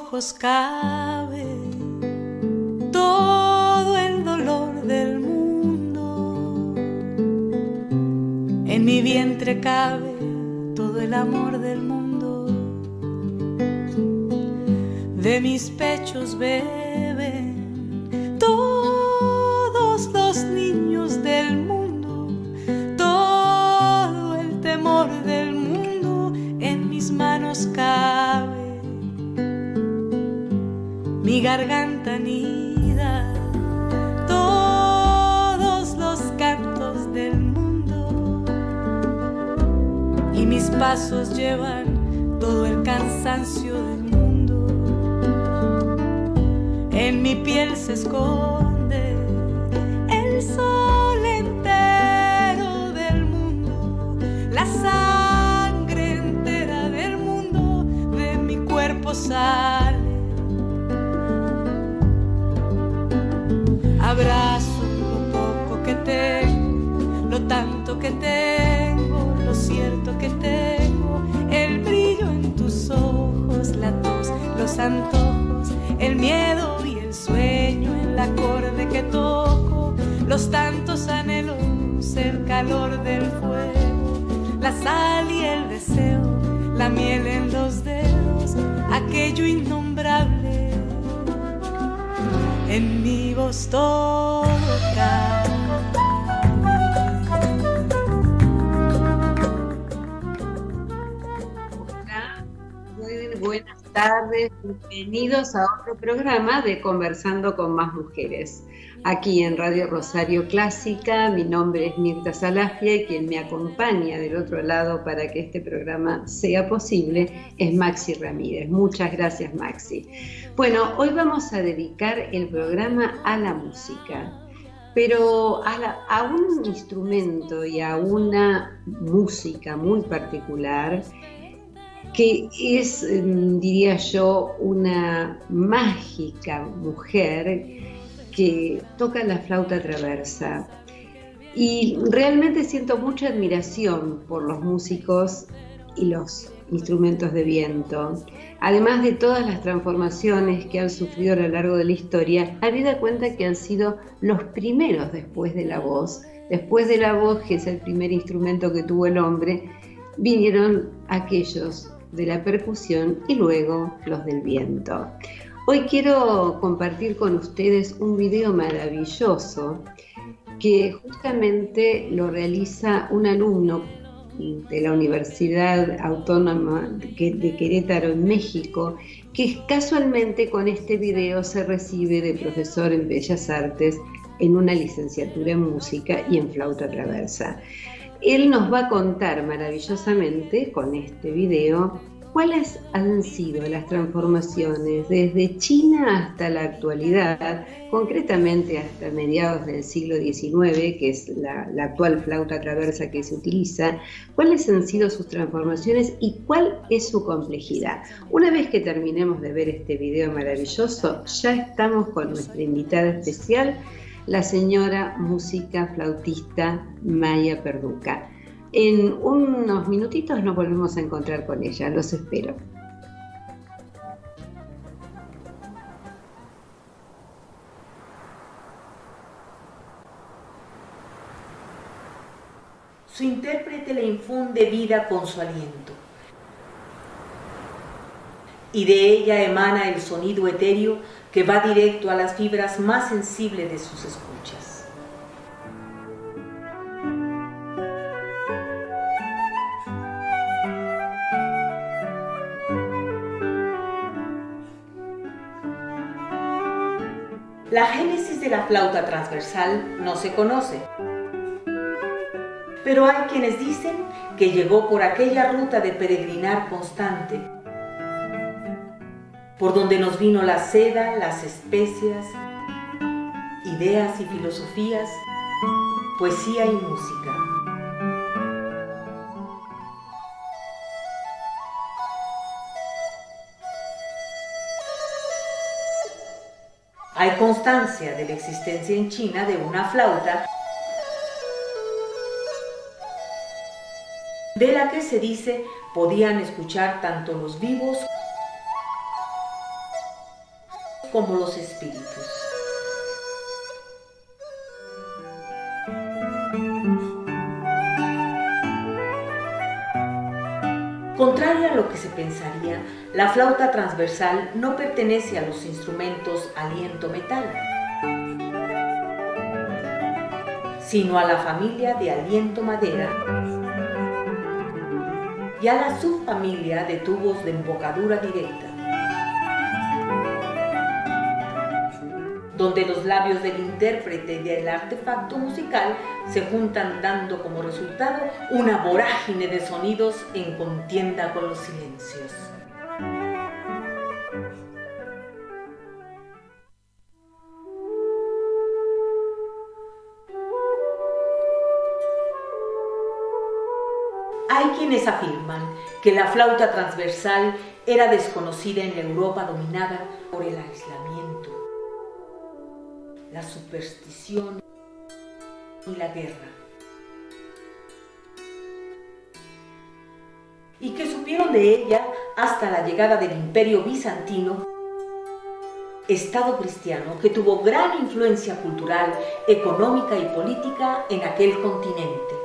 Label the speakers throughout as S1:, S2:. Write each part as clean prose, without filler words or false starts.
S1: ojos cabe todo el dolor del mundo, en mi vientre cabe todo el amor del mundo, de mis pechos beben todos los niños del mundo, todo el temor del mundo en mis manos cabe. Mi garganta anida todos los cantos del mundo y mis pasos llevan todo el cansancio del mundo. En mi piel se esconde el sol entero del mundo, la sangre entera del mundo de mi cuerpo sale. Abrazo lo poco que tengo, lo tanto que tengo, lo cierto que tengo, el brillo en tus ojos, la tos, los antojos, el miedo y el sueño, el acorde que toco, los tantos anhelos, el calor del fuego, la sal y el deseo, la miel en los dedos, aquello innombrable. En mi voz toca.
S2: Hola, muy buenas tardes, bienvenidos a otro programa de Conversando con Más Mujeres. Aquí en Radio Rosario Clásica, mi nombre es Mirta Salafia y quien me acompaña del otro lado para que este programa sea posible es Maxi Ramírez. Muchas gracias, Maxi. Bueno, hoy vamos a dedicar el programa a la música, pero a un instrumento y a una música muy particular que es, diría yo, una mágica mujer que toca la flauta traversa. Y realmente siento mucha admiración por los músicos y los instrumentos de viento. Además de todas las transformaciones que han sufrido a lo largo de la historia, habida cuenta que han sido los primeros después de la voz. Después de la voz, que es el primer instrumento que tuvo el hombre, vinieron aquellos de la percusión y luego los del viento. Hoy quiero compartir con ustedes un video maravilloso que justamente lo realiza un alumno de la Universidad Autónoma de Querétaro en México, que casualmente con este video se recibe de profesor en Bellas Artes en una licenciatura en música y en flauta traversa. Él nos va a contar maravillosamente con este video cuáles han sido las transformaciones desde China hasta la actualidad, concretamente hasta mediados del siglo XIX, que es la actual flauta traversa que se utiliza, cuáles han sido sus transformaciones y cuál es su complejidad. Una vez que terminemos de ver este video maravilloso, ya estamos con nuestra invitada especial, la señora música flautista Maya Perduca. En unos minutitos nos volvemos a encontrar con ella, los espero.
S3: Su intérprete le infunde vida con su aliento, y de ella emana el sonido etéreo que va directo a las fibras más sensibles de sus escuchas. La génesis de la flauta transversal no se conoce, pero hay quienes dicen que llegó por aquella ruta de peregrinar constante, por donde nos vino la seda, las especias, ideas y filosofías, poesía y música. Hay constancia de la existencia en China de una flauta de la que se dice podían escuchar tanto los vivos como los espíritus. Contrario a lo que se pensaría, la flauta transversal no pertenece a los instrumentos aliento-metal, sino a la familia de aliento-madera y a la subfamilia de tubos de embocadura directa, donde los labios del intérprete y del artefacto musical se juntan dando como resultado una vorágine de sonidos en contienda con los silencios. Hay quienes afirman que la flauta transversal era desconocida en la Europa dominada por el aislamiento, la superstición y la guerra, y que supieron de ella hasta la llegada del Imperio Bizantino, Estado cristiano que tuvo gran influencia cultural, económica y política en aquel continente.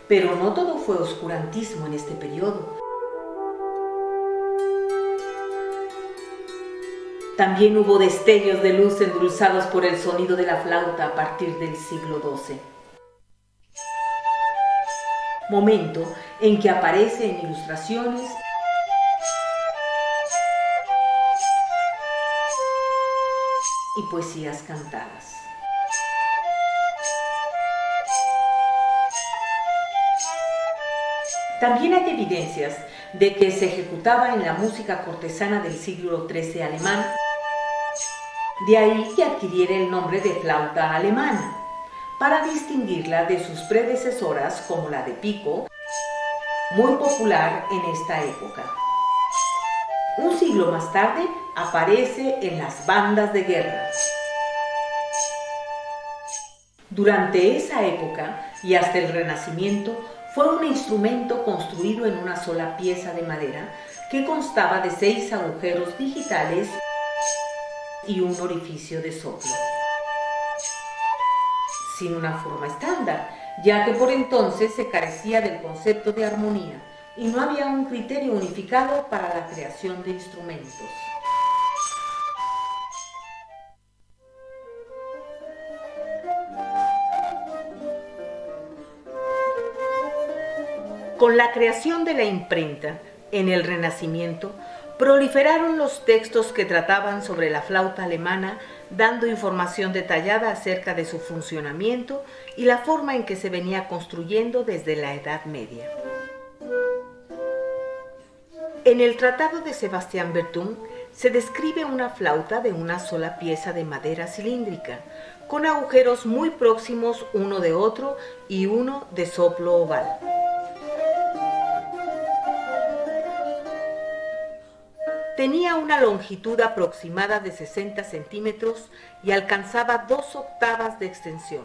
S3: Pero no todo fue oscurantismo en este periodo. También hubo destellos de luz endulzados por el sonido de la flauta a partir del siglo XII. Momento en que aparece en ilustraciones y poesías cantadas. También hay evidencias de que se ejecutaba en la música cortesana del siglo XIII alemán, de ahí que adquiriera el nombre de flauta alemana, para distinguirla de sus predecesoras como la de pico, muy popular en esta época. Un siglo más tarde aparece en las bandas de guerra. Durante esa época y hasta el Renacimiento, fue un instrumento construido en una sola pieza de madera que constaba de 6 agujeros digitales y un orificio de soplo, sin una forma estándar, ya que por entonces se carecía del concepto de armonía y no había un criterio unificado para la creación de instrumentos. Con la creación de la imprenta en el Renacimiento, proliferaron los textos que trataban sobre la flauta alemana, dando información detallada acerca de su funcionamiento y la forma en que se venía construyendo desde la Edad Media. En el Tratado de Sebastián Bertun se describe una flauta de una sola pieza de madera cilíndrica, con agujeros muy próximos uno de otro y uno de soplo oval. Tenía una longitud aproximada de 60 centímetros y alcanzaba 2 octavas de extensión,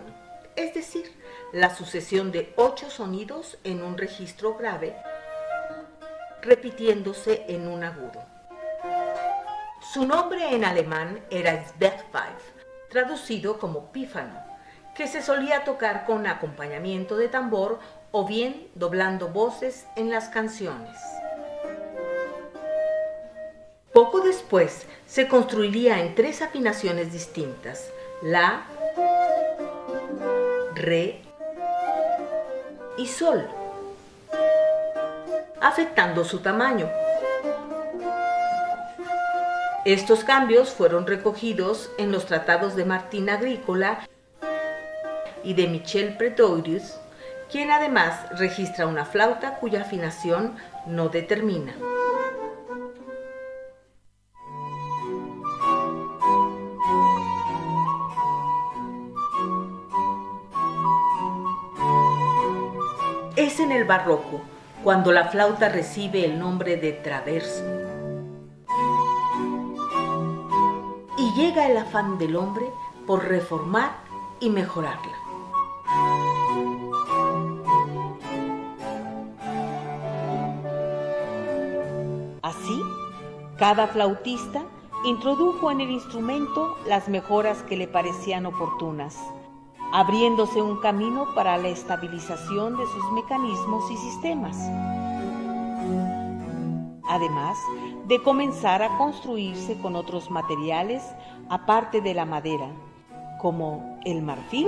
S3: es decir, la sucesión de 8 sonidos en un registro grave, repitiéndose en un agudo. Su nombre en alemán era Zwerchpfeife, traducido como pífano, que se solía tocar con acompañamiento de tambor o bien doblando voces en las canciones. Poco después se construiría en 3 afinaciones distintas, la, re y sol, afectando su tamaño. Estos cambios fueron recogidos en los tratados de Martín Agrícola y de Michel Pretorius, quien además registra una flauta cuya afinación no determina. Es en el barroco cuando la flauta recibe el nombre de traverso y llega el afán del hombre por reformar y mejorarla. Así, Cada flautista introdujo en el instrumento las mejoras que le parecían oportunas, abriéndose un camino para la estabilización de sus mecanismos y sistemas. Además de comenzar a construirse con otros materiales aparte de la madera, como el marfil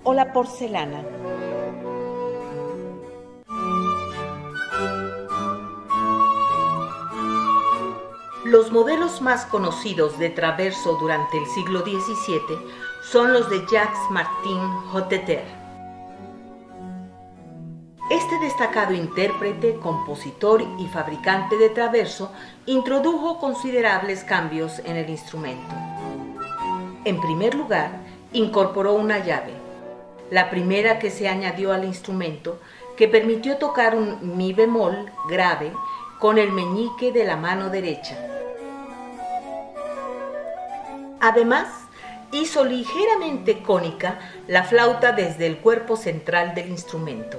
S3: o la porcelana. Los modelos más conocidos de traverso durante el siglo XVII son los de Jacques-Martin Hotteterre. Este destacado intérprete, compositor y fabricante de traverso introdujo considerables cambios en el instrumento. En primer lugar, incorporó una llave, la primera que se añadió al instrumento, que permitió tocar un mi bemol grave con el meñique de la mano derecha. Además, hizo ligeramente cónica la flauta desde el cuerpo central del instrumento,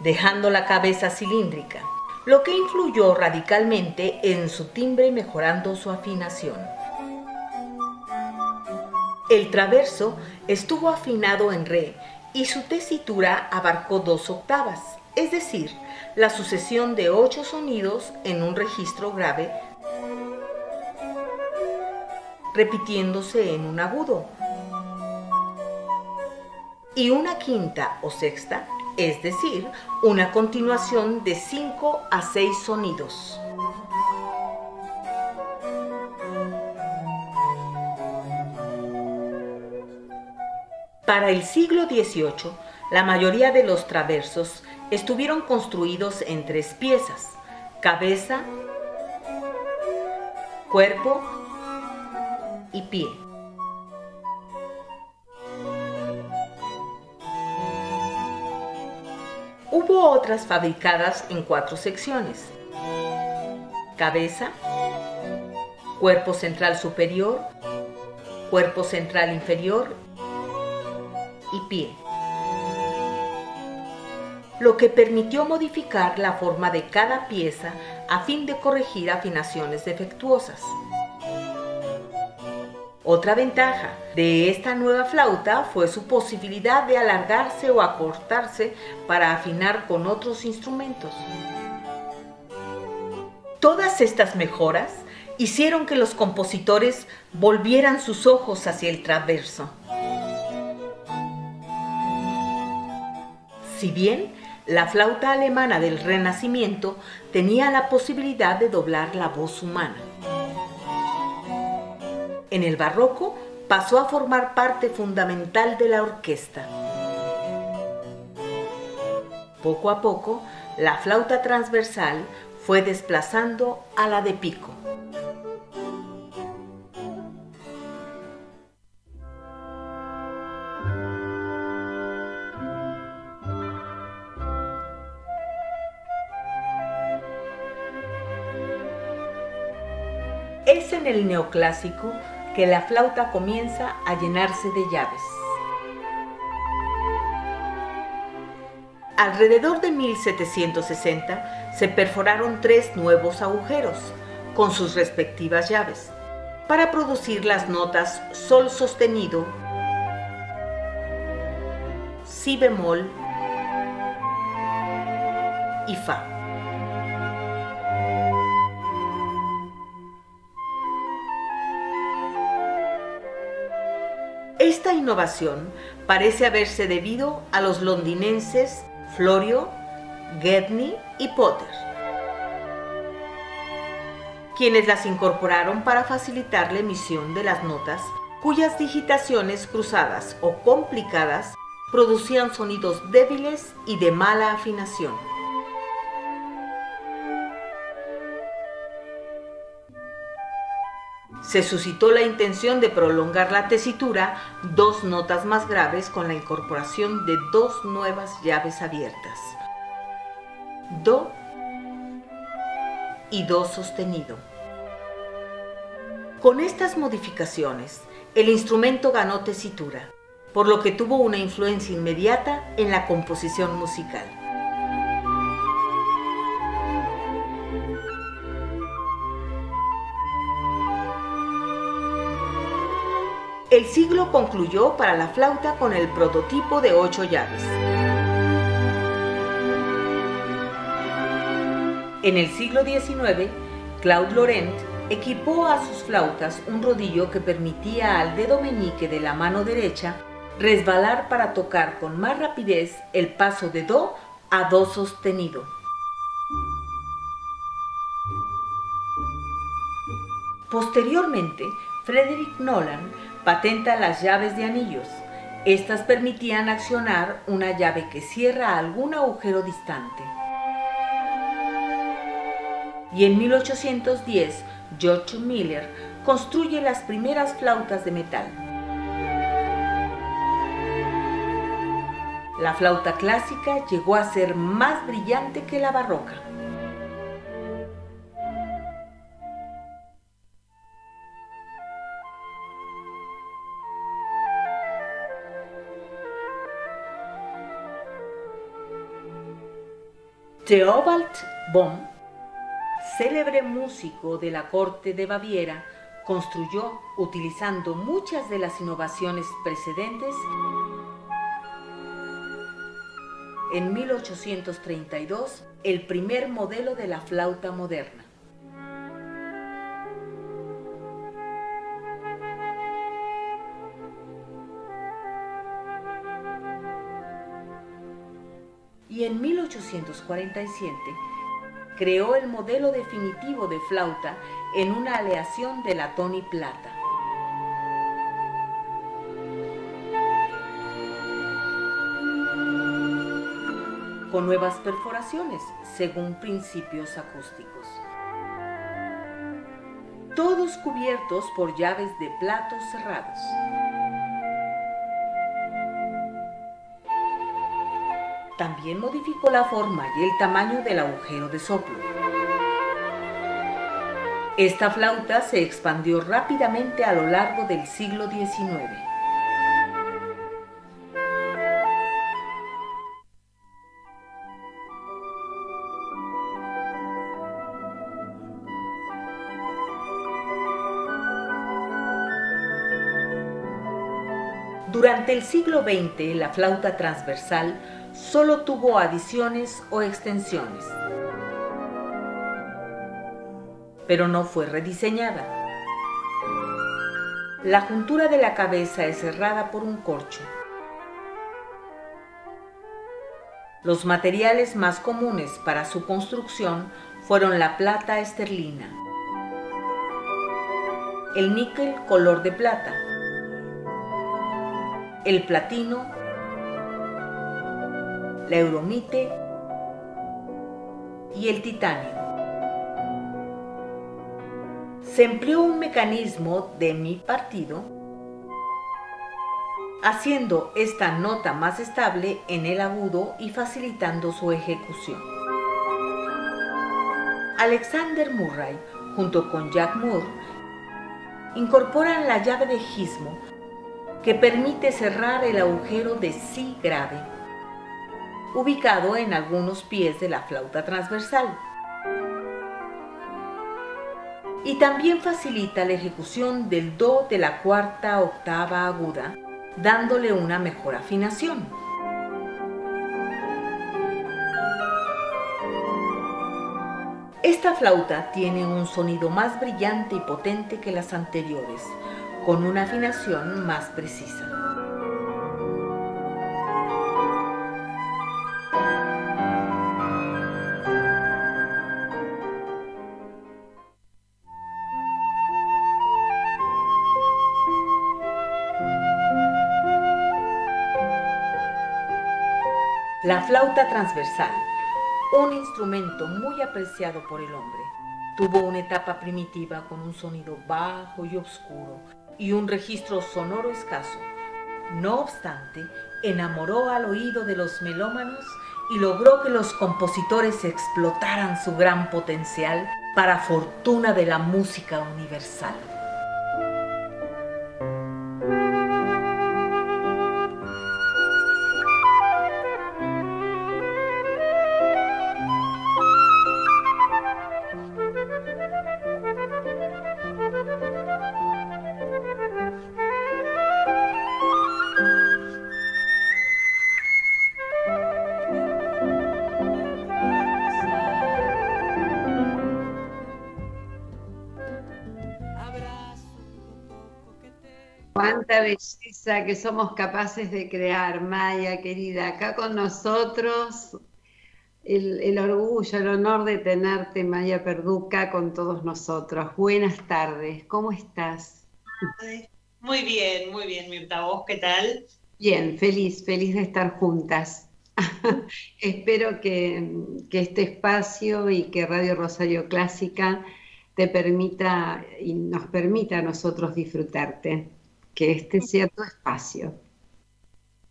S3: dejando la cabeza cilíndrica, lo que influyó radicalmente en su timbre, mejorando su afinación. El traverso estuvo afinado en re y su tesitura abarcó 2 octavas, es decir, la sucesión de 8 sonidos en un registro grave, repitiéndose en un agudo, y una quinta o sexta, es decir, una continuación de 5 a 6 sonidos. Para el siglo XVIII, la mayoría de los traversos estuvieron construidos en 3 piezas: cabeza, cuerpo y pie. Hubo otras fabricadas en 4 secciones: cabeza, cuerpo central superior, cuerpo central inferior y pie, lo que permitió modificar la forma de cada pieza a fin de corregir afinaciones defectuosas. Otra ventaja de esta nueva flauta fue su posibilidad de alargarse o acortarse para afinar con otros instrumentos. Todas estas mejoras hicieron que los compositores volvieran sus ojos hacia el traverso. Si bien la flauta alemana del Renacimiento tenía la posibilidad de doblar la voz humana, en el barroco pasó a formar parte fundamental de la orquesta. Poco a poco, la flauta transversal fue desplazando a la de pico. Es en el neoclásico que la flauta comienza a llenarse de llaves. Alrededor de 1760 se perforaron 3 nuevos agujeros con sus respectivas llaves para producir las notas sol sostenido, si bemol y fa. Esta innovación parece haberse debido a los londinenses Florio, Gedney y Potter, quienes las incorporaron para facilitar la emisión de las notas cuyas digitaciones cruzadas o complicadas producían sonidos débiles y de mala afinación. Se suscitó la intención de prolongar la tesitura 2 notas más graves con la incorporación de 2 nuevas llaves abiertas, do y do sostenido. Con estas modificaciones, el instrumento ganó tesitura, por lo que tuvo una influencia inmediata en la composición musical. El siglo concluyó para la flauta con el prototipo de 8 llaves. En el siglo XIX, Claude Laurent equipó a sus flautas un rodillo que permitía al dedo meñique de la mano derecha resbalar para tocar con más rapidez el paso de do a do sostenido. Posteriormente, Frederick Nolan patenta las llaves de anillos. Estas permitían accionar una llave que cierra algún agujero distante. Y en 1810, George Miller construye las primeras flautas de metal. La flauta clásica llegó a ser más brillante que la barroca. Theobald Bohm, célebre músico de la corte de Baviera, construyó, utilizando muchas de las innovaciones precedentes, en 1832 el primer modelo de la flauta moderna. Y en 1847 creó el modelo definitivo de flauta en una aleación de latón y plata. Con nuevas perforaciones, según principios acústicos. Todos cubiertos por llaves de platos cerrados. También modificó la forma y el tamaño del agujero de soplo. Esta flauta se expandió rápidamente a lo largo del siglo XIX. Durante el siglo XX, la flauta transversal solo tuvo adiciones o extensiones, pero no fue rediseñada. La juntura de la cabeza es cerrada por un corcho. Los materiales más comunes para su construcción fueron la plata esterlina, el níquel color de plata, el platino, la euromite y el titanio. Se empleó un mecanismo de mi-partido, haciendo esta nota más estable en el agudo y facilitando su ejecución. Alexander Murray, junto con Jack Moore, incorporan la llave de Gizmo, que permite cerrar el agujero de si grave, ubicado en algunos pies de la flauta transversal. Y también facilita la ejecución del do de la cuarta octava aguda, dándole una mejor afinación. Esta flauta tiene un sonido más brillante y potente que las anteriores, con una afinación más precisa. La flauta transversal, un instrumento muy apreciado por el hombre, tuvo una etapa primitiva con un sonido bajo y oscuro y un registro sonoro escaso. No obstante, enamoró al oído de los melómanos y logró que los compositores explotaran su gran potencial para fortuna de la música universal.
S2: Cuánta belleza que somos capaces de crear, Maya querida. Acá con nosotros, el orgullo, el honor de tenerte, Maya Perduca, con todos nosotros. Buenas tardes, ¿cómo estás?
S4: Muy bien, Mirta. ¿Vos qué tal?
S2: Bien, feliz, feliz de estar juntas. Espero que este espacio y que Radio Rosario Clásica te permita y nos permita a nosotros disfrutarte, que este sea tu espacio.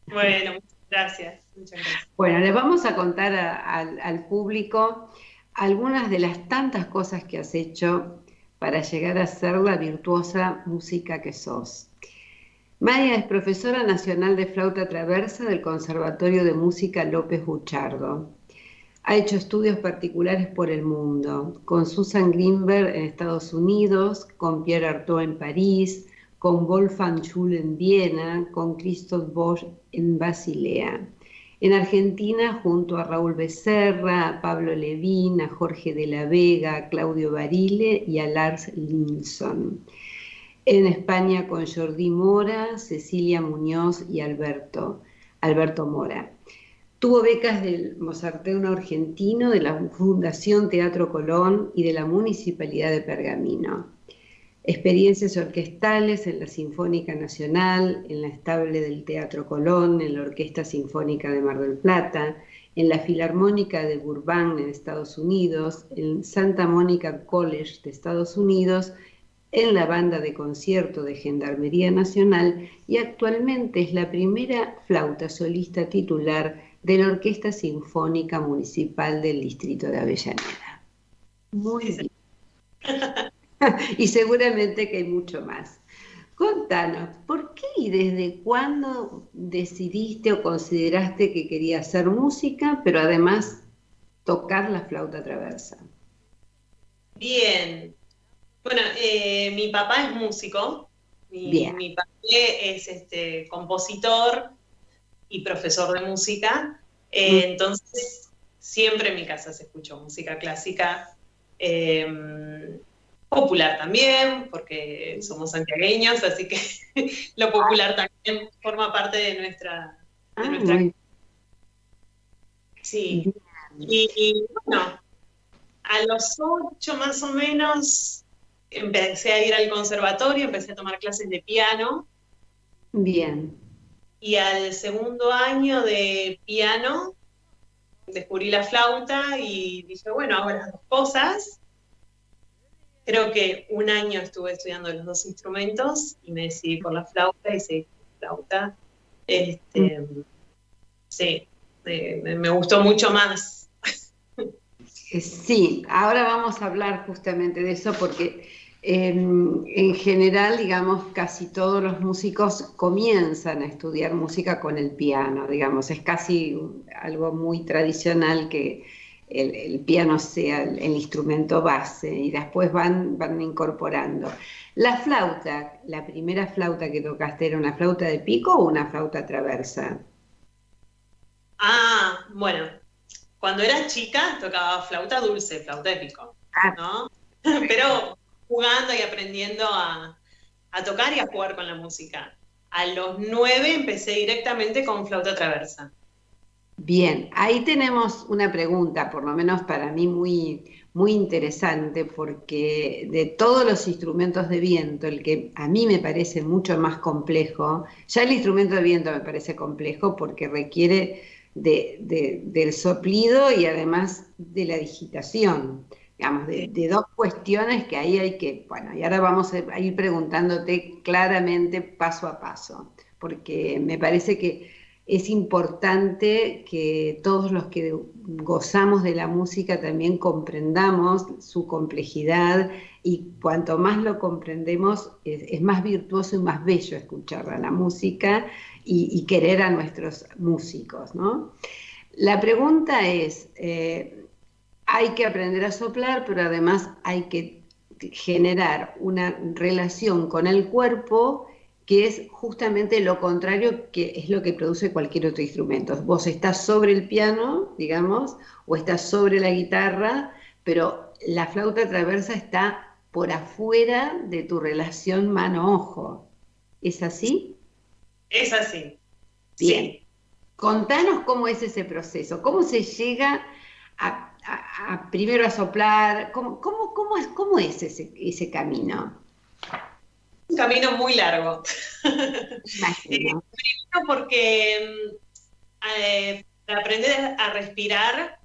S4: Bueno, muchas gracias. Muchas gracias.
S2: Bueno, les vamos a contar al público algunas de las tantas cosas que has hecho para llegar a ser la virtuosa música que sos. Maya es profesora nacional de flauta traversa del Conservatorio de Música López Buchardo. Ha hecho estudios particulares por el mundo, con Susan Greenberg en Estados Unidos, con Pierre Artaud en París, con Wolfgang Schul en Viena, con Christoph Bosch en Basilea. En Argentina, junto a Raúl Becerra, a Pablo Levín, a Jorge de la Vega, a Claudio Barile y a Lars Lindson. En España con Jordi Mora, Cecilia Muñoz y Alberto Mora. Tuvo becas del Mozarteum Argentino, de la Fundación Teatro Colón y de la Municipalidad de Pergamino. Experiencias orquestales en la Sinfónica Nacional, en la Estable del Teatro Colón, en la Orquesta Sinfónica de Mar del Plata, en la Filarmónica de Burbank en Estados Unidos, en Santa Monica College de Estados Unidos, en la Banda de Concierto de Gendarmería Nacional y actualmente es la primera flauta solista titular de la Orquesta Sinfónica Municipal del Distrito de Avellaneda. Muy bien. Y seguramente que hay mucho más. Contanos, ¿por qué y desde cuándo decidiste o consideraste que querías hacer música, pero además tocar la flauta traversa?
S4: Bien. Bueno, mi papá es músico. Mi papá es compositor y profesor de música. Entonces, siempre en mi casa se escuchó música clásica. Popular también, porque somos santiagueños, así que lo popular también forma parte de nuestra Sí. Y bueno, a los 8 más o menos empecé a ir al conservatorio, empecé a tomar clases de piano.
S2: Bien.
S4: Y al segundo año de piano descubrí la flauta y dije, bueno, hago las dos cosas. Creo que un año estuve estudiando los dos instrumentos y me decidí por la flauta y seguí con la flauta. Sí, me gustó mucho más.
S2: Sí, ahora vamos a hablar justamente de eso porque en general, digamos, casi todos los músicos comienzan a estudiar música con el piano, digamos, es casi algo muy tradicional que el piano sea el instrumento base y después van incorporando. La flauta, la primera flauta que tocaste, ¿era una flauta de pico o una flauta traversa?
S4: Bueno, cuando era chica tocaba flauta dulce, flauta de pico, ¿no? Pero jugando y aprendiendo a tocar y a jugar con la música. A los 9 empecé directamente con flauta traversa.
S2: Bien, ahí tenemos una pregunta, por lo menos para mí muy, muy interesante, porque de todos los instrumentos de viento, el que a mí me parece mucho más complejo, ya el instrumento de viento me parece complejo porque requiere del soplido y además de la digitación, digamos, de dos cuestiones que ahí hay que, bueno, y ahora vamos a ir preguntándote claramente paso a paso, porque me parece que es importante que todos los que gozamos de la música también comprendamos su complejidad y cuanto más lo comprendemos es más virtuoso y más bello escuchar la música y querer a nuestros músicos, ¿no? La pregunta es, hay que aprender a soplar, pero además hay que generar una relación con el cuerpo que es justamente lo contrario, que es lo que produce cualquier otro instrumento. Vos estás sobre el piano, digamos, o estás sobre la guitarra, pero la flauta traversa está por afuera de tu relación mano-ojo. ¿Es así?
S4: Es así.
S2: Bien.
S4: Sí.
S2: Contanos cómo es ese proceso, cómo se llega primero a soplar, cómo es ese camino.
S4: Un camino muy largo.
S2: Imagino.
S4: Primero porque para aprender a respirar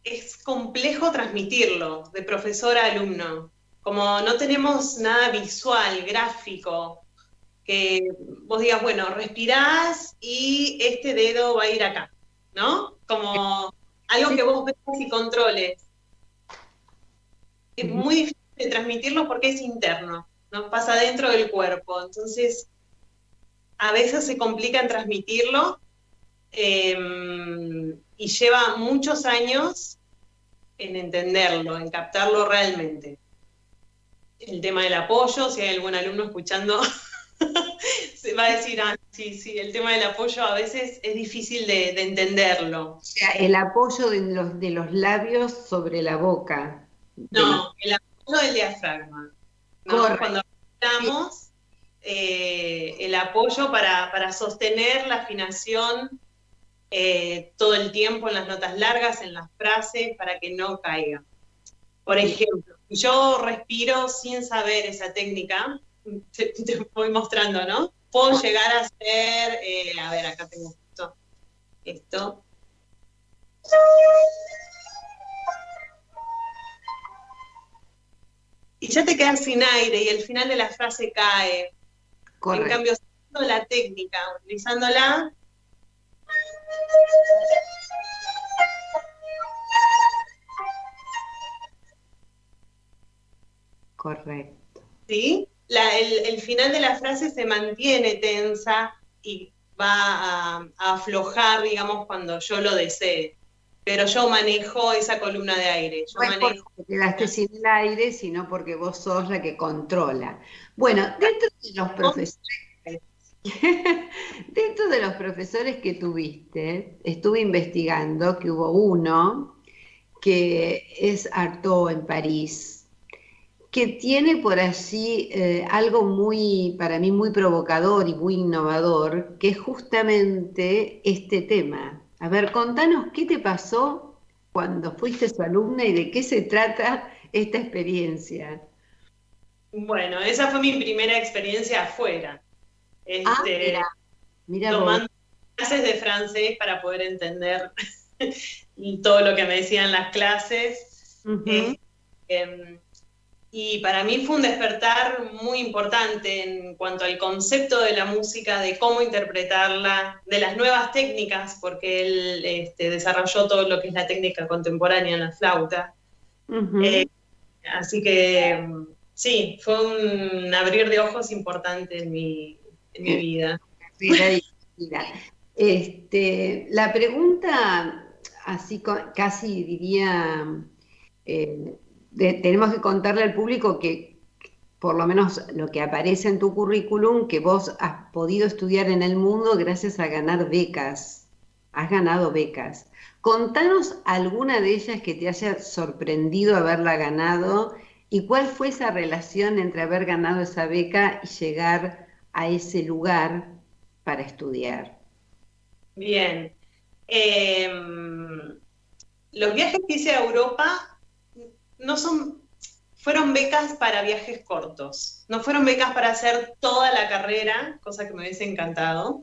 S4: es complejo transmitirlo de profesor a alumno. Como no tenemos nada visual, gráfico, que vos digas, bueno, respirás y este dedo va a ir acá, ¿no? Como algo que vos veas y controles. Es muy difícil de transmitirlo porque es interno, ¿no? Pasa dentro del cuerpo. Entonces, a veces se complica en transmitirlo y lleva muchos años en entenderlo, en captarlo realmente. El tema del apoyo, si hay algún alumno escuchando, se va a decir, sí, el tema del apoyo a veces es difícil de entenderlo.
S2: O sea, el apoyo de los labios sobre la boca.
S4: No, el apoyo del diafragma, ¿no?
S2: Correcto.
S4: Cuando hablamos, el apoyo para sostener la afinación todo el tiempo en las notas largas, en las frases, para que no caiga. Por ejemplo, yo respiro sin saber esa técnica, te voy mostrando, ¿no? Puedo llegar a hacer, a ver, acá tengo esto. Y ya te quedas sin aire y el final de la frase cae. Correcto. En cambio, usando la técnica, utilizándola,
S2: correcto.
S4: ¿Sí? El final de la frase se mantiene tensa y va a aflojar, digamos, cuando yo lo desee. Pero yo manejo esa columna de aire. Yo
S2: no es
S4: manejo...
S2: porque te quedaste sin el aire, sino porque vos sos la que controla. Bueno, dentro de los profesores que tuviste, estuve investigando que hubo uno que es Artaud en París, que tiene por allí algo muy, para mí, muy provocador y muy innovador, que es justamente este tema. A ver, contanos qué te pasó cuando fuiste su alumna y de qué se trata esta experiencia.
S4: Bueno, esa fue mi primera experiencia afuera.
S2: Mira
S4: tomando clases de francés para poder entender todo lo que me decían las clases.
S2: Uh-huh.
S4: Y para mí fue un despertar muy importante en cuanto al concepto de la música, de cómo interpretarla, de las nuevas técnicas, porque él desarrolló todo lo que es la técnica contemporánea en la flauta.
S2: Uh-huh.
S4: Así que sí, fue un abrir de ojos importante en mi vida.
S2: La pregunta, así casi diría... tenemos que contarle al público que, por lo menos lo que aparece en tu currículum, que vos has podido estudiar en el mundo gracias a ganar becas. Has ganado becas. Contanos alguna de ellas que te haya sorprendido haberla ganado y cuál fue esa relación entre haber ganado esa beca y llegar a ese lugar para estudiar.
S4: Bien. Los viajes que hice a Europa fueron becas para viajes cortos, no fueron becas para hacer toda la carrera, cosa que me hubiese encantado.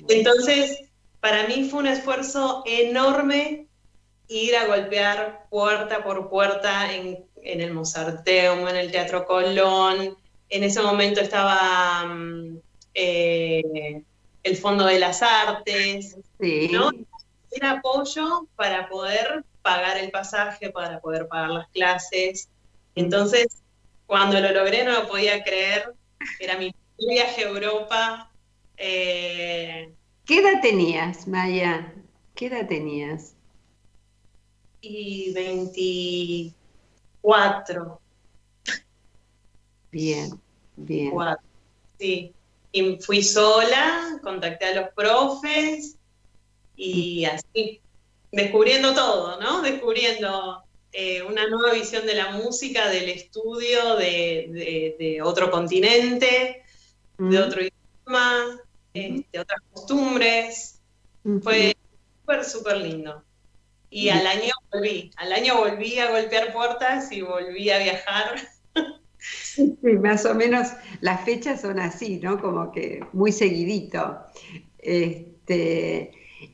S4: Entonces, para mí fue un esfuerzo enorme ir a golpear puerta por puerta en el Mozarteum, en el Teatro Colón. En ese momento estaba el Fondo de las Artes,
S2: sí,
S4: ¿no? Era apoyo para poder pagar el pasaje, para poder pagar las clases. Entonces, cuando lo logré no lo podía creer. Era mi viaje a Europa.
S2: ¿Qué edad tenías, Maya? ¿Qué edad tenías?
S4: Y 24.
S2: Bien, bien.
S4: 4, sí. Y fui sola, contacté a los profes y así, descubriendo todo, ¿no? Descubriendo una nueva visión de la música, del estudio, de otro continente, de otro idioma, de otras costumbres. Fue súper lindo. Y al año volví a golpear puertas y volví a viajar.
S2: Sí, más o menos las fechas son así, ¿no? Como que muy seguidito.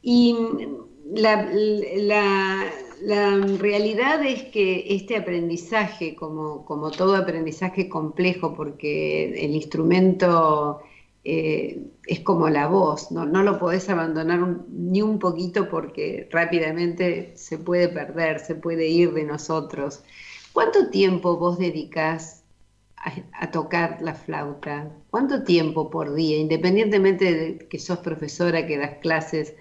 S2: Y la realidad es que este aprendizaje, como todo aprendizaje complejo, porque el instrumento es como la voz, no lo podés abandonar ni un poquito porque rápidamente se puede perder, se puede ir de nosotros. ¿Cuánto tiempo vos dedicás a tocar la flauta? ¿Cuánto tiempo por día? Independientemente de que sos profesora, que das clases,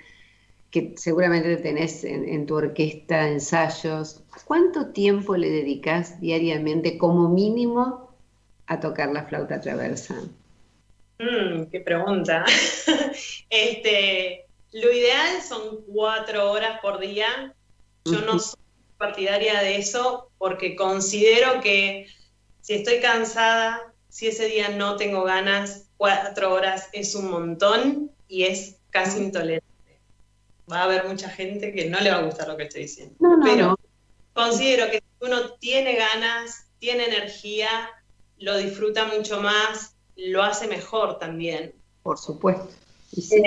S2: que seguramente tenés en tu orquesta ensayos, ¿cuánto tiempo le dedicás diariamente como mínimo a tocar la flauta traversa?
S4: Qué pregunta. Lo ideal son 4 horas por día. Yo no soy partidaria de eso porque considero que si estoy cansada, si ese día no tengo ganas, 4 horas es un montón y es casi intolerable. Va a haber mucha gente que no le va a gustar lo que estoy diciendo. Pero considero que si uno tiene ganas, tiene energía, lo disfruta mucho más, lo hace mejor también.
S2: Por supuesto. Sí.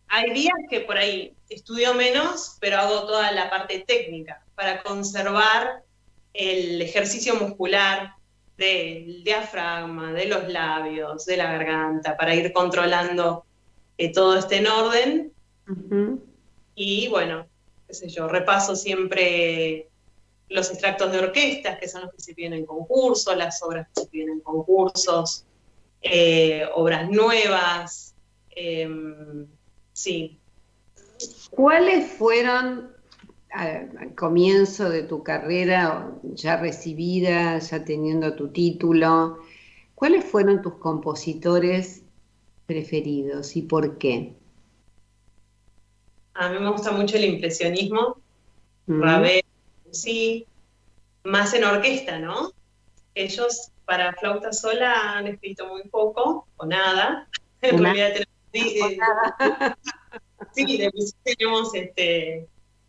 S4: Hay días que por ahí estudio menos, pero hago toda la parte técnica para conservar el ejercicio muscular del diafragma, de los labios, de la garganta, para ir controlando que todo esté en orden. Y bueno, qué sé yo, repaso siempre los extractos de orquestas, que son los que se piden en concursos, las obras que se piden en concursos, obras nuevas, sí.
S2: ¿Cuáles fueron, al comienzo de tu carrera, ya recibida, ya teniendo tu título, cuáles fueron tus compositores preferidos y por qué?
S4: A mí me gusta mucho el impresionismo, Ravel, sí, más en orquesta, ¿no? Ellos para flauta sola han escrito muy poco o nada. En realidad tenemos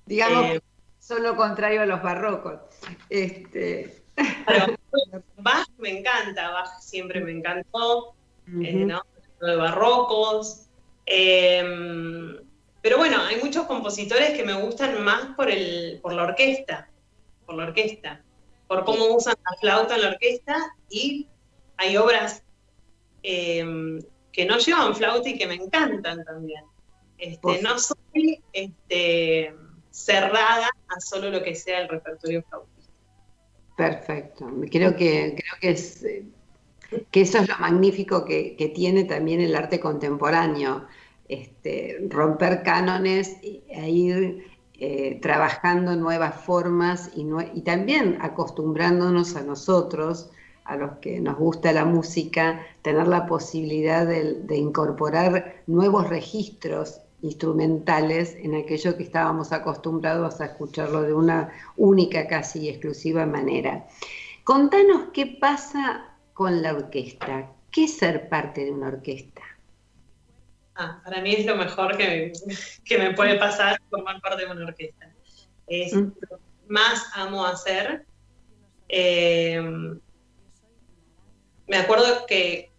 S2: digamos, son lo contrario a los barrocos.
S4: Claro, Bach me encanta, Bach siempre me encantó, ¿no? De barrocos. Pero bueno, hay muchos compositores que me gustan más por la orquesta, por cómo usan la flauta en la orquesta, y hay obras que no llevan flauta y que me encantan también. No soy cerrada a solo lo que sea el repertorio flautístico.
S2: Perfecto. Creo que eso es lo magnífico que tiene también el arte contemporáneo. Romper cánones e ir trabajando nuevas formas y también acostumbrándonos a nosotros, a los que nos gusta la música, tener la posibilidad de incorporar nuevos registros instrumentales en aquello que estábamos acostumbrados a escucharlo de una única, casi exclusiva manera. Contanos qué pasa con la orquesta. ¿Qué es ser parte de una orquesta?
S4: Para mí es lo mejor que me puede pasar formar parte de una orquesta. Es lo que más amo hacer. Me acuerdo que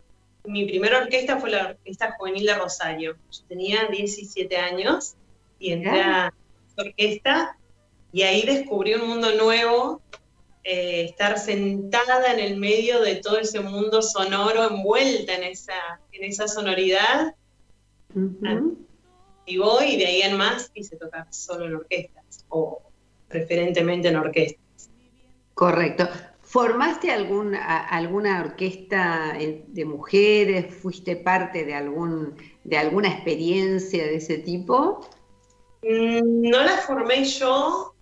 S4: mi primera orquesta fue la Orquesta Juvenil de Rosario. Yo tenía 17 años y entré a esa orquesta y ahí descubrí un mundo nuevo, estar sentada en el medio de todo ese mundo sonoro, envuelta en esa sonoridad. Y voy, y de ahí en más quise tocar solo en orquestas, o preferentemente en orquestas.
S2: Correcto. ¿Formaste alguna orquesta de mujeres? ¿Fuiste parte de alguna experiencia de ese tipo?
S4: No la formé yo,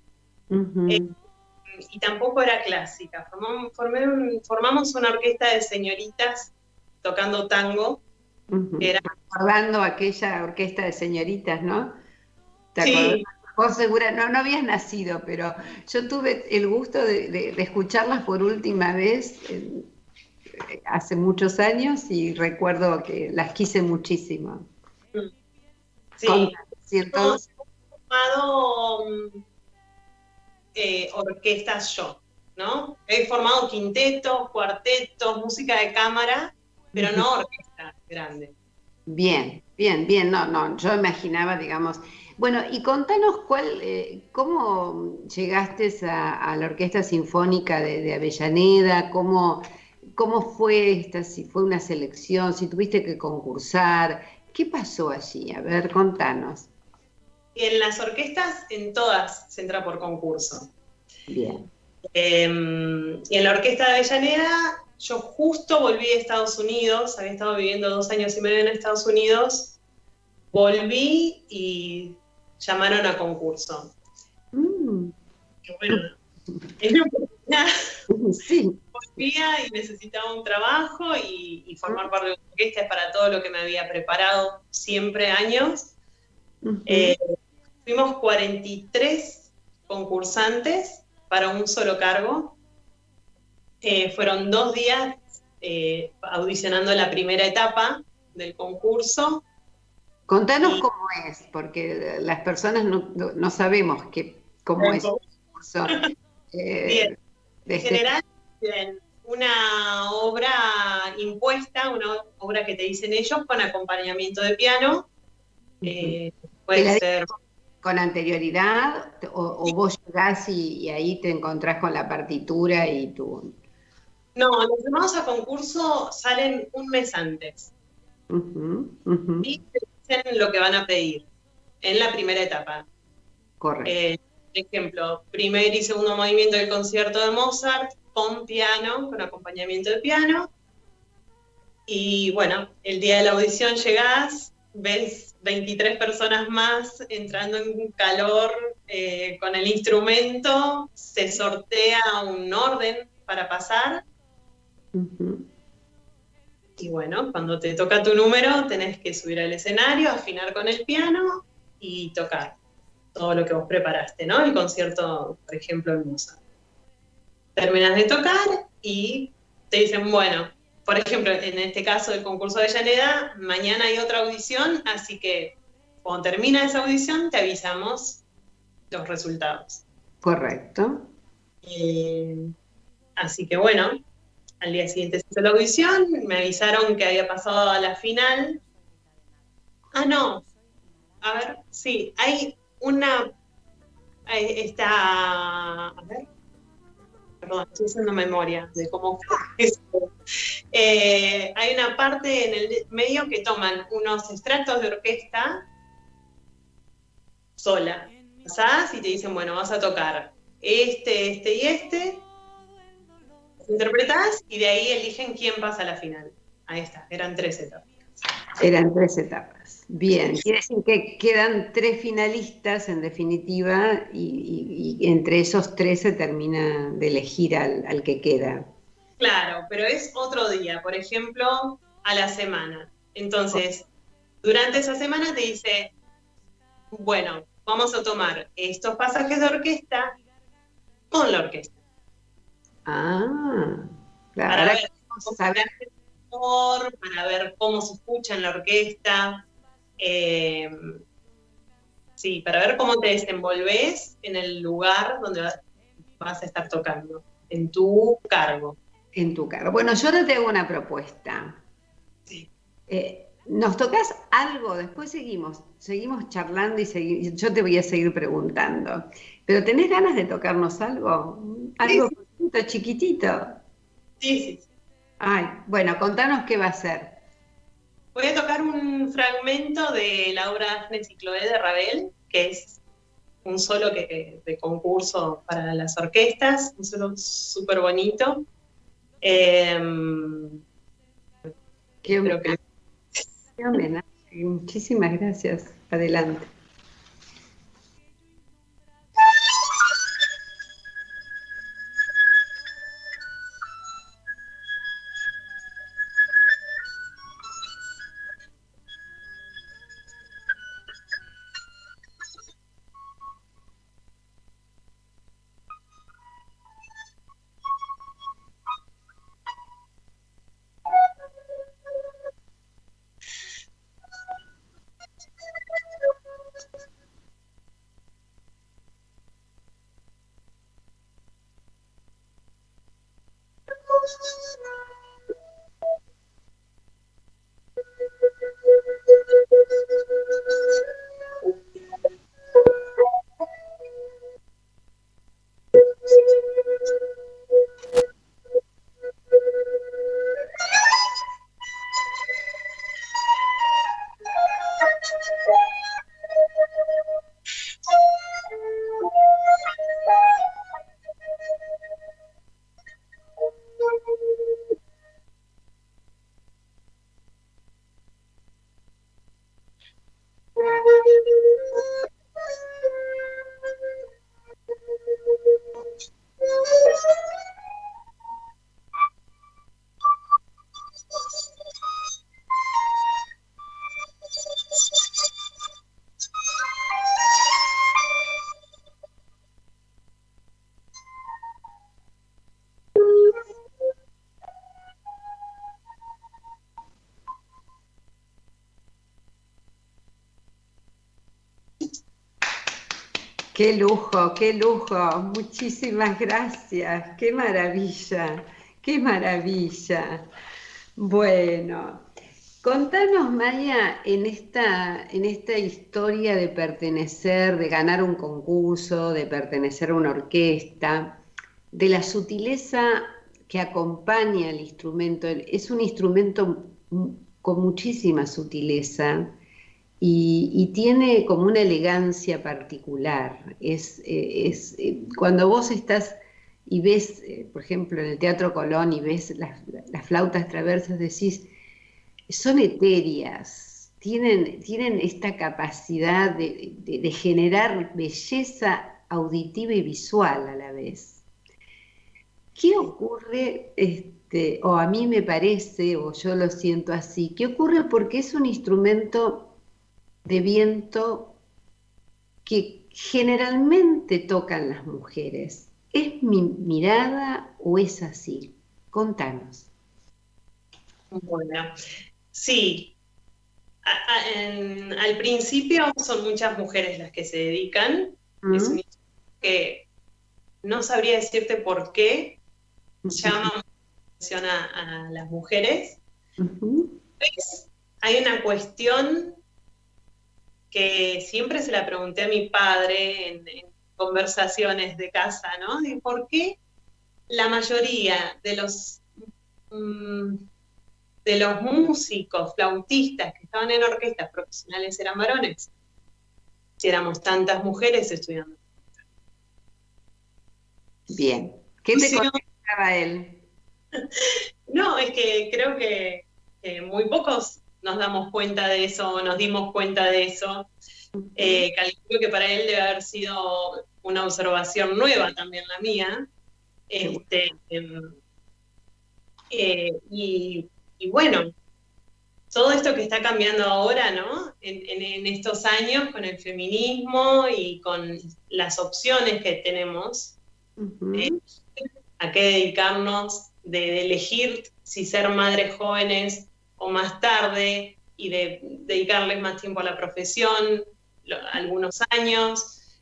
S4: y tampoco era clásica. Formamos una orquesta de señoritas tocando tango.
S2: Recordando aquella orquesta de señoritas, ¿no?
S4: Sí,
S2: vos segura, no habías nacido, pero yo tuve el gusto de escucharlas por última vez hace muchos años y recuerdo que las quise muchísimo.
S4: Sí,
S2: Sí, entonces,
S4: he formado orquestas yo, ¿no? He formado quintetos, cuartetos, música de cámara, pero no orquesta grande.
S2: bien, bien, bien, no, yo imaginaba, digamos. Bueno, y contanos cómo llegaste a la Orquesta Sinfónica de Avellaneda, cómo fue si fue una selección, si tuviste que concursar, ¿qué pasó allí? A ver, contanos.
S4: Y en las orquestas, en todas se entra por concurso.
S2: Bien.
S4: Y en la Orquesta de Avellaneda, yo justo volví de Estados Unidos, había estado viviendo 2 años y medio en Estados Unidos, volví y llamaron a concurso.
S2: Mm.
S4: Y bueno, es una oportunidad.
S2: Sí.
S4: Volvía y necesitaba un trabajo y formar parte de una orquesta es para todo lo que me había preparado siempre años. Fuimos 43 concursantes para un solo cargo. Fueron 2 días audicionando la primera etapa del concurso.
S2: Contanos cómo es, porque las personas no sabemos cómo es el concurso.
S4: Bien. En general, una obra impuesta, una obra que te dicen ellos con acompañamiento de piano. Puede ser
S2: con anterioridad o vos llegás y ahí te encontrás con la partitura y tú.
S4: No, los llamados a concurso salen un mes antes. Y te dicen lo que van a pedir en la primera etapa.
S2: Correcto.
S4: Por ejemplo, primer y segundo movimiento del concierto de Mozart con piano, con acompañamiento de piano. Y bueno, el día de la audición llegás, ves 23 personas más entrando en calor con el instrumento, se sortea un orden para pasar. Y bueno, cuando te toca tu número, tenés que subir al escenario, afinar con el piano y tocar todo lo que vos preparaste, ¿no? El concierto, por ejemplo, en Mozart. Terminas de tocar y te dicen, bueno, por ejemplo, en este caso del concurso de Avellaneda, mañana hay otra audición, así que cuando termina esa audición te avisamos los resultados.
S2: Correcto.
S4: Así que bueno, al día siguiente se hizo la audición, me avisaron que había pasado a la final. Ah, no, a ver, sí, hay una, a ver, perdón, estoy haciendo memoria de cómo fue eso. Hay una parte en el medio que toman unos extractos de orquesta sola. Pasás y te dicen, bueno, vas a tocar este y este. Interpretás y de ahí eligen quién pasa a la final. Ahí está, eran 3 etapas.
S2: Eran 3 etapas. Bien, quiere decir que quedan 3 finalistas en definitiva y entre esos 3 se termina de elegir al que queda.
S4: Claro, pero es otro día, por ejemplo, a la semana. Entonces, durante esa semana te dice, bueno, vamos a tomar estos pasajes de orquesta con la orquesta.
S2: Ah, claro.
S4: Para ver cómo se hace mejor, para ver cómo se escucha en la orquesta. Sí, para ver cómo te desenvolves en el lugar donde vas a estar tocando, en tu cargo.
S2: En tu cargo. Bueno, yo ahora te hago una propuesta.
S4: Sí.
S2: ¿Nos tocas algo? Después seguimos charlando y yo te voy a seguir preguntando. ¿Pero tenés ganas de tocarnos algo? ¿Algo sí. Chiquitito?
S4: Sí.
S2: Ay, bueno, contanos qué va a ser.
S4: Voy a tocar un fragmento de la obra Agnes y Chloé de Ravel, que es un solo de concurso para las orquestas, un solo súper bonito.
S2: Qué homenaje. Muchísimas gracias. Adelante. Qué lujo, qué lujo. Muchísimas gracias. Qué maravilla, qué maravilla. Bueno, contanos, Maya, en esta historia de pertenecer, de ganar un concurso, de pertenecer a una orquesta, de la sutileza que acompaña el instrumento. Es un instrumento con muchísima sutileza. Y tiene como una elegancia particular. Cuando vos estás y ves, por ejemplo, en el Teatro Colón y ves las flautas traversas, decís, son etéreas, tienen esta capacidad de generar belleza auditiva y visual a la vez. ¿Qué ocurre? O a mí me parece, o yo lo siento así, ¿qué ocurre? Porque es un instrumento de viento que generalmente tocan las mujeres. ¿Es mi mirada o es así? Contanos.
S4: Bueno, sí. Al principio son muchas mujeres las que se dedican. Es un que no sabría decirte por qué llama la atención a las mujeres. Pues, hay una cuestión que siempre se la pregunté a mi padre en conversaciones de casa, ¿no? De por qué la mayoría de los músicos, flautistas que estaban en orquestas profesionales eran varones, si éramos tantas mujeres estudiando.
S2: Bien. ¿Qué te contestaba él?
S4: No, es que creo que muy pocos nos damos cuenta de eso, nos dimos cuenta de eso. Calculo que para él debe haber sido una observación nueva también la mía. Y bueno, todo esto que está cambiando ahora, ¿no? En estos años con el feminismo y con las opciones que tenemos, a qué dedicarnos, de elegir si ser madres jóvenes o más tarde, y de dedicarles más tiempo a la profesión, algunos años,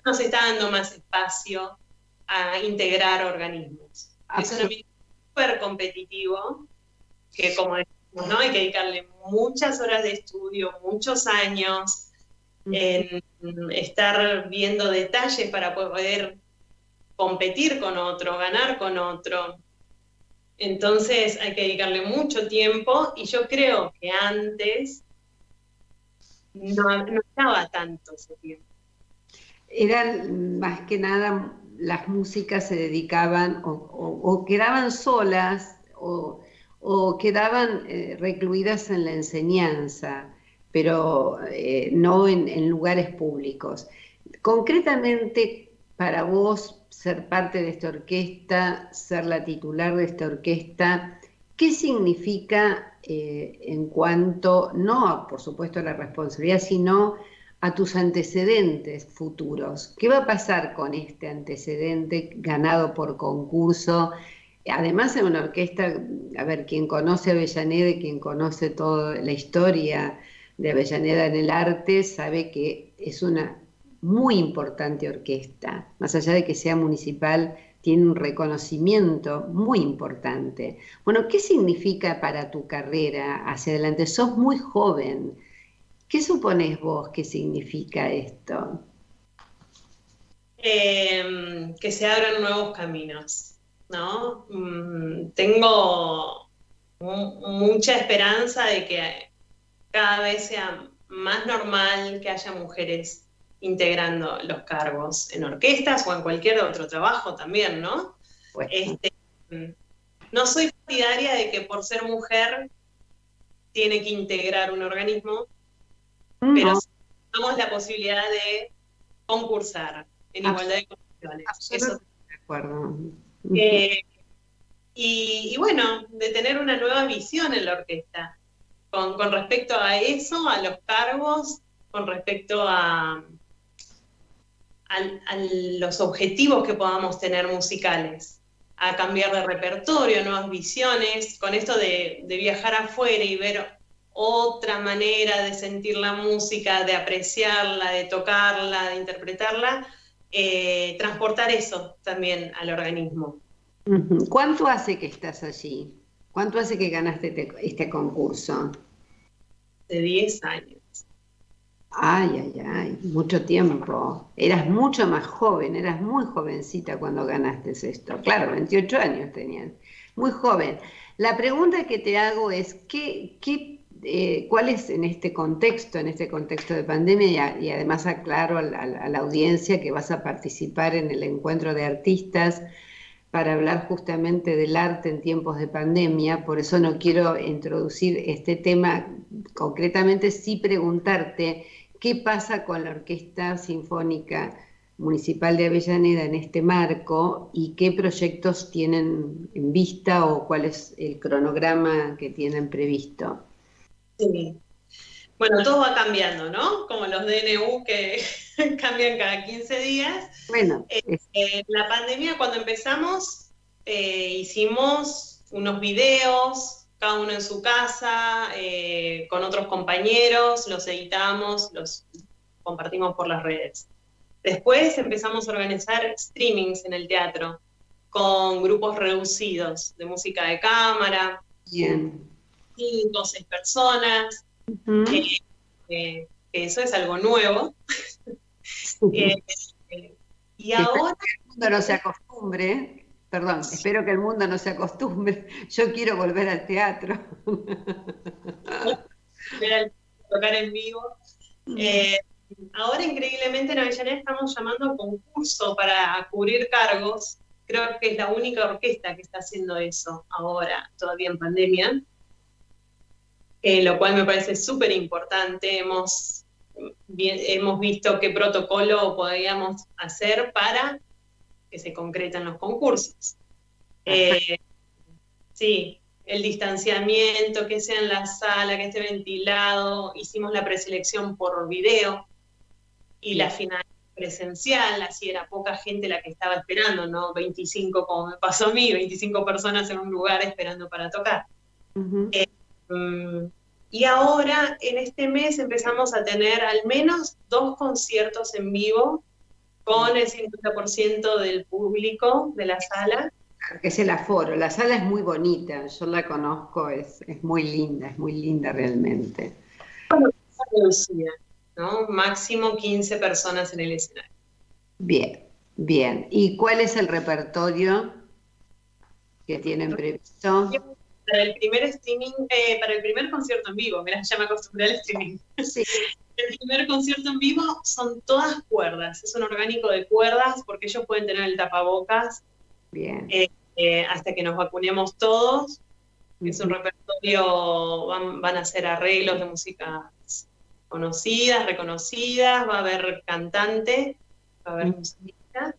S4: nos está dando más espacio a integrar organismos. Es un ambiente súper competitivo, que como decimos, ¿no? Hay que dedicarle muchas horas de estudio, muchos años, en estar viendo detalles para poder competir con otro, ganar con otro. Entonces hay que dedicarle mucho tiempo, y yo creo que antes no estaba tanto ese tiempo.
S2: Eran más que nada, las músicas se dedicaban o quedaban solas o quedaban recluidas en la enseñanza, pero no en lugares públicos. Concretamente, para vos, ser parte de esta orquesta, ser la titular de esta orquesta, ¿qué significa en cuanto, no por supuesto a la responsabilidad, sino a tus antecedentes futuros? ¿Qué va a pasar con este antecedente ganado por concurso? Además, en una orquesta, a ver, quien conoce a Avellaneda, quien conoce toda la historia de Avellaneda en el arte, sabe que es una muy importante orquesta. Más allá de que sea municipal, tiene un reconocimiento muy importante. Bueno, ¿qué significa para tu carrera hacia adelante? Sos muy joven. ¿Qué suponés vos que significa esto?
S4: Que se abran nuevos caminos, ¿no? Tengo mucha esperanza de que cada vez sea más normal que haya mujeres integrando los cargos en orquestas o en cualquier otro trabajo también, ¿no?
S2: Pues,
S4: No soy partidaria de que por ser mujer tiene que integrar un organismo, pero sí tenemos la posibilidad de concursar en igualdad de condiciones. Eso,
S2: de acuerdo.
S4: Y bueno, de tener una nueva visión en la orquesta con respecto a eso, a los cargos, con respecto a los objetivos que podamos tener musicales, a cambiar de repertorio, nuevas visiones, con esto de viajar afuera y ver otra manera de sentir la música, de apreciarla, de tocarla, de interpretarla, transportar eso también al organismo.
S2: ¿Cuánto hace que estás allí? ¿Cuánto hace que ganaste este concurso?
S4: De 10 años.
S2: Ay, mucho tiempo. Eras mucho más joven, eras muy jovencita cuando ganaste esto. Claro, 28 años tenías, muy joven. La pregunta que te hago es, ¿cuál es en este contexto de pandemia? Y además aclaro a la audiencia que vas a participar en el encuentro de artistas para hablar justamente del arte en tiempos de pandemia, por eso no quiero introducir este tema concretamente, sí preguntarte qué pasa con la Orquesta Sinfónica Municipal de Avellaneda en este marco y qué proyectos tienen en vista o cuál es el cronograma que tienen previsto.
S4: Sí. Bueno, todo va cambiando, ¿no? Como los DNU que cambian cada 15 días.
S2: Bueno,
S4: la pandemia, cuando empezamos, hicimos unos videos, cada uno en su casa, con otros compañeros, los editamos, los compartimos por las redes. Después empezamos a organizar streamings en el teatro, con grupos reducidos de música de cámara.
S2: Bien.
S4: 5 o 6 personas. Eso es algo nuevo. Y ahora...
S2: Que el mundo no se acostumbre, perdón, espero que el mundo no se acostumbre, yo quiero volver al teatro.
S4: Tocar en vivo. Ahora, increíblemente, en Avellaneda estamos llamando a concurso para cubrir cargos. Creo que es la única orquesta que está haciendo eso ahora, todavía en pandemia. Lo cual me parece súper importante. Hemos visto qué protocolo podríamos hacer para que se concreten los concursos. Sí, el distanciamiento, que sea en la sala, que esté ventilado. Hicimos la preselección por video y la final presencial, así era poca gente la que estaba esperando, ¿no? 25, como me pasó a mí, 25 personas en un lugar esperando para tocar. Y ahora, en este mes, empezamos a tener al menos 2 conciertos en vivo con el 50% del público de la sala.
S2: Que es el aforo. La sala es muy bonita, yo la conozco, es muy linda realmente.
S4: Bueno, reducida, ¿no? Máximo 15 personas en el escenario.
S2: Bien. ¿Y cuál es el repertorio que tienen previsto?
S4: Para el primer streaming, para el primer concierto en vivo, mirá, ya me acostumbré al streaming.
S2: Sí.
S4: El primer concierto en vivo son todas cuerdas, es un orgánico de cuerdas porque ellos pueden tener el tapabocas.
S2: Bien.
S4: Hasta que nos vacunemos todos. Es un repertorio, van a ser arreglos de músicas conocidas, reconocidas, va a haber cantante, va a haber música.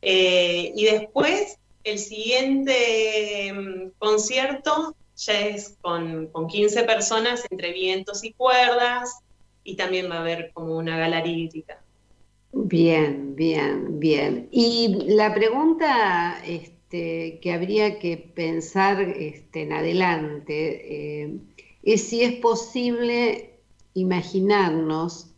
S4: Y después, el siguiente concierto ya es con 15 personas entre vientos y cuerdas, y también va a haber como una gala lírica.
S2: Bien. Y la pregunta que habría que pensar en adelante es si es posible imaginarnos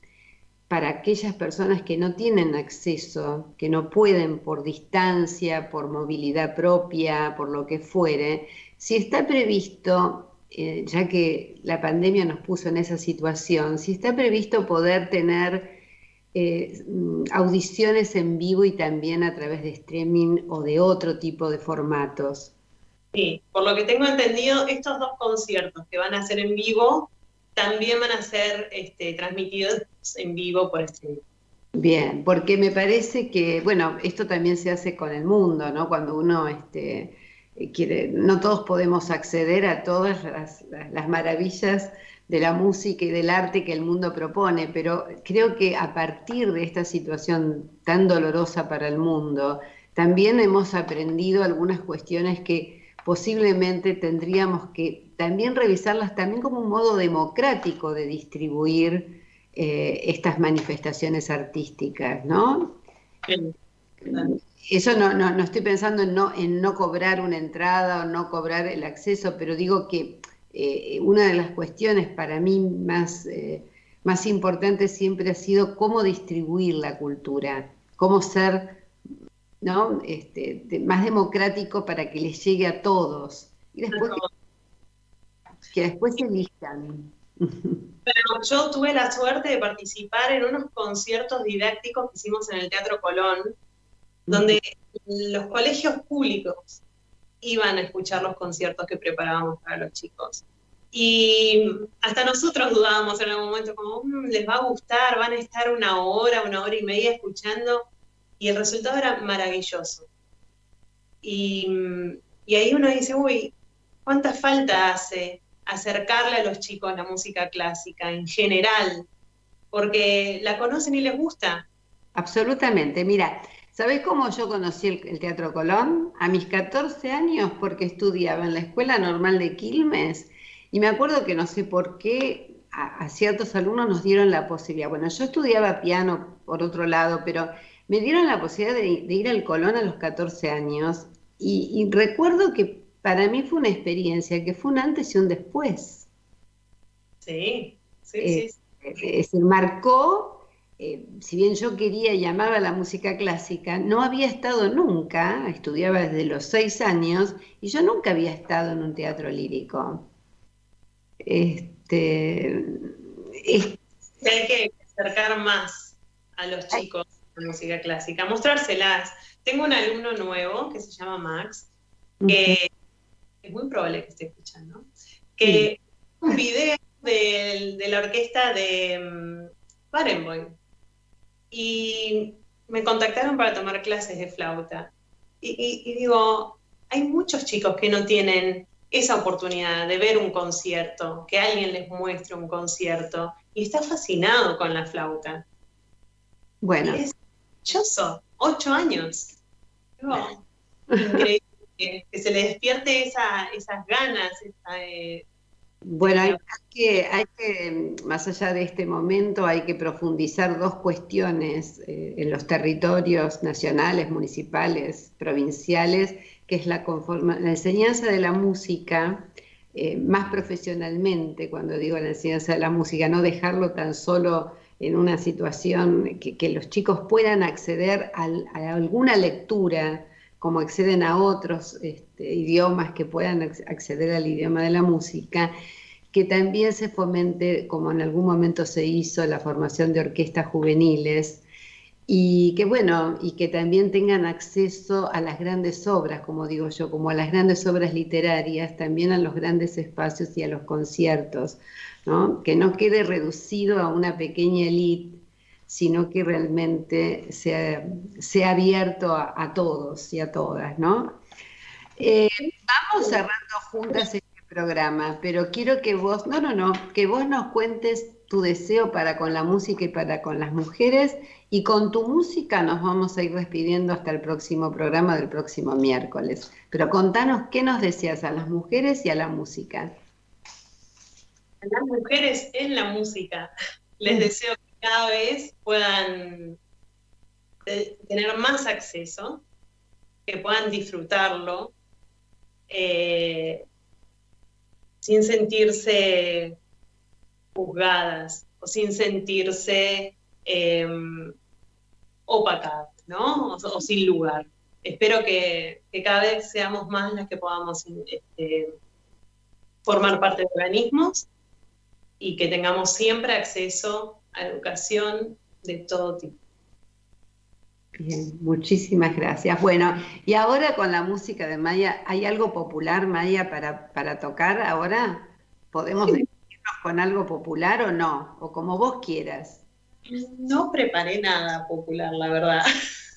S2: para aquellas personas que no tienen acceso, que no pueden por distancia, por movilidad propia, por lo que fuere, si está previsto, ya que la pandemia nos puso en esa situación, si está previsto poder tener audiciones en vivo y también a través de streaming o de otro tipo de formatos.
S4: Sí, por lo que tengo entendido, estos 2 conciertos que van a ser en vivo también van a ser transmitidos en vivo por streaming.
S2: Bien, porque me parece que, bueno, esto también se hace con el mundo, ¿no? Cuando uno quiere, no todos podemos acceder a todas las maravillas de la música y del arte que el mundo propone, pero creo que a partir de esta situación tan dolorosa para el mundo, también hemos aprendido algunas cuestiones que posiblemente tendríamos que también revisarlas también como un modo democrático de distribuir estas manifestaciones artísticas, ¿no?
S4: Sí.
S2: Eso no estoy pensando en no cobrar una entrada o no cobrar el acceso, pero digo que una de las cuestiones para mí más importantes siempre ha sido cómo distribuir la cultura, cómo ser, ¿no? Más democrático para que les llegue a todos y después que después elijan.
S4: Bueno, yo tuve la suerte de participar en unos conciertos didácticos que hicimos en el Teatro Colón, donde los colegios públicos iban a escuchar los conciertos que preparábamos para los chicos. Y hasta nosotros dudábamos en algún momento, como, les va a gustar, van a estar 1 hora, 1 hora y media escuchando, y el resultado era maravilloso. Y ahí uno dice, uy, ¿cuánta falta hace acercarle a los chicos la música clásica en general? Porque la conocen y les gusta.
S2: Absolutamente, mira, ¿sabés cómo yo conocí el Teatro Colón? A mis 14 años, porque estudiaba en la Escuela Normal de Quilmes, y me acuerdo que no sé por qué a ciertos alumnos nos dieron la posibilidad. Bueno, yo estudiaba piano por otro lado, pero me dieron la posibilidad de ir al Colón a los 14 años, y recuerdo que para mí fue una experiencia que fue un antes y un después.
S4: Sí, sí, sí.
S2: Se marcó, si bien yo quería y amaba la música clásica, no había estado nunca, estudiaba desde los 6 años, y yo nunca había estado en un teatro lírico.
S4: Hay que acercar más a los chicos a la música clásica, mostrárselas. Tengo un alumno nuevo que se llama Max, que es muy probable que esté escuchando, que un video de la orquesta de Barenboim, y me contactaron para tomar clases de flauta. Y digo, hay muchos chicos que no tienen esa oportunidad de ver un concierto, que alguien les muestre un concierto, y está fascinado con la flauta.
S2: Bueno.
S4: Y es maravilloso, 8 años. Digo, increíble que se le despierte esas ganas.
S2: Bueno, hay que, más allá de este momento, hay que profundizar 2 cuestiones en los territorios nacionales, municipales, provinciales, que es la enseñanza de la música, más profesionalmente, cuando digo la enseñanza de la música, no dejarlo tan solo en una situación que los chicos puedan acceder a alguna lectura, como acceden a otros idiomas, que puedan acceder al idioma de la música, que también se fomente, como en algún momento se hizo, la formación de orquestas juveniles, y que también tengan acceso a las grandes obras, como digo yo, como a las grandes obras literarias, también a los grandes espacios y a los conciertos, ¿no? Que no quede reducido a una pequeña élite, sino que realmente sea abierto a todos y a todas, ¿no? Vamos cerrando juntas este programa, pero quiero que vos, que vos nos cuentes tu deseo para con la música y para con las mujeres, y con tu música nos vamos a ir despidiendo hasta el próximo programa del próximo miércoles. Pero contanos qué nos deseas a las mujeres y a la música.
S4: A las mujeres en la música les deseo que cada vez puedan tener más acceso, que puedan disfrutarlo, sin sentirse juzgadas o sin sentirse opacada, ¿no? O sin lugar. Espero que cada vez seamos más las que podamos formar parte de organismos y que tengamos siempre acceso a educación de todo tipo.
S2: Bien, muchísimas gracias. Bueno, y ahora con la música de Maya, ¿hay algo popular, Maya, para tocar ahora? ¿Podemos irnos con algo popular o no? O como vos quieras.
S4: No preparé nada popular, la verdad.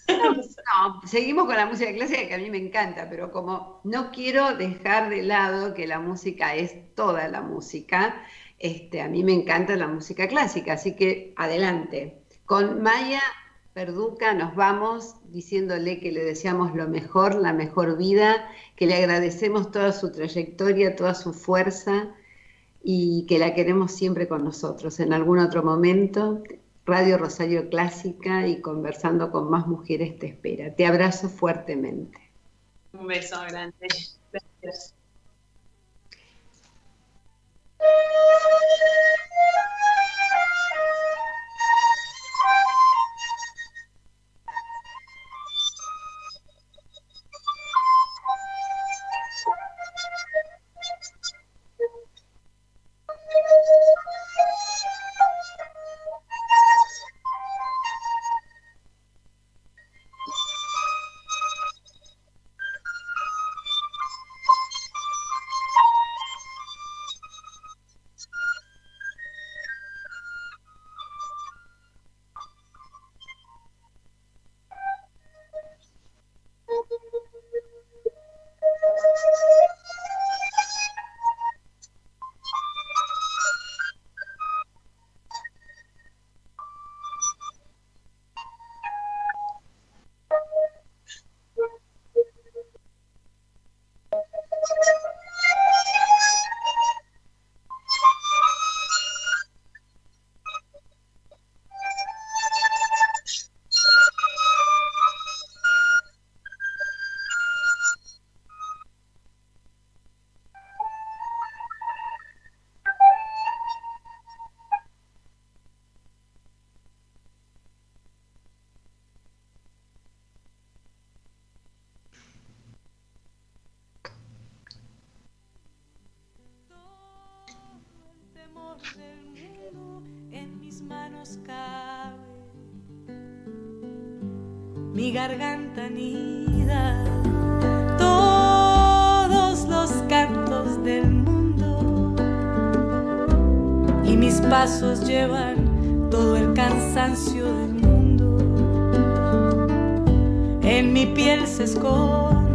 S2: No, seguimos con la música clásica que a mí me encanta, pero como no quiero dejar de lado que la música es toda la música, a mí me encanta la música clásica, así que adelante. Con Maya Perduca nos vamos diciéndole que le deseamos lo mejor, la mejor vida, que le agradecemos toda su trayectoria, toda su fuerza y que la queremos siempre con nosotros. En algún otro momento, Radio Rosario Clásica y Conversando con Más Mujeres te espera. Te abrazo fuertemente.
S4: Un beso grande. Gracias.
S1: Mi garganta anida todos los cantos del mundo y mis pasos llevan todo el cansancio del mundo. En mi piel se esconde